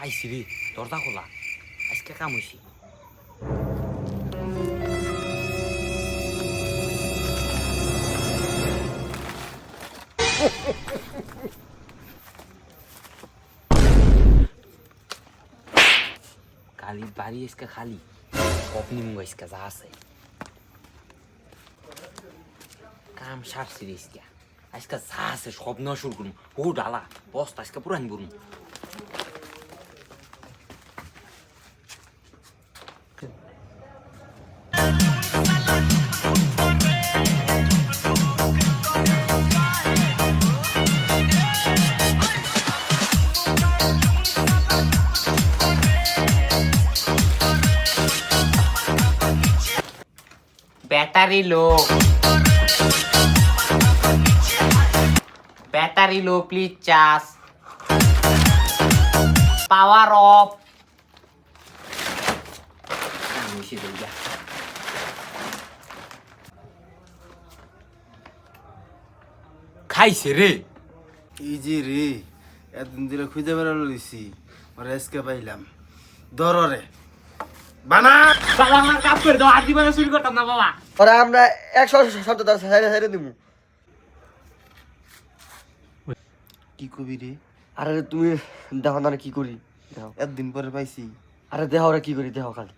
আইসি রে দরজা খোলা আজকে কাম হইছি খালি বাড়ি আজকে খালি কপনি মুঙ্গ আজকে যা আছে কাম সারছি রে আজকে আজকে যা আছে সব নেওয়া শুরু করুন ও ডালা বস্তা আজকে পুরান করুন battery low please charge power of খাইছে রে এই যে রে এতদিন ধরে খুঁজে বেড়ালো লইছি ওরা আজকে পাইলাম দররে বানা বাবা আমার কাপ করে দাও আদি বানা শুরু করতাম না বাবা ওরা আমরা 100 সাইডে সাইডে দিব কি কবি রে আরে তুমি দেখো না কি করি দেখো এতদিন পরে পাইছি আরে দেখো ওরা কি করি দেখো খালি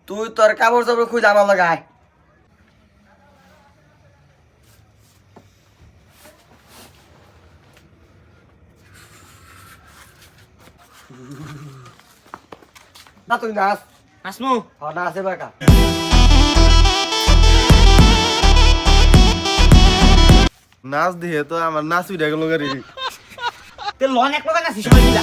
তুই তোর কাপড় চাপড় খুঁজে আমার লাগায় না তুই নাচ নাসমু না আছে বাকা নাচ দিয়ে তো আমার নাচ উঠে গেল গাড়ি তে লন এক লোক নাছিস সবাই মিলা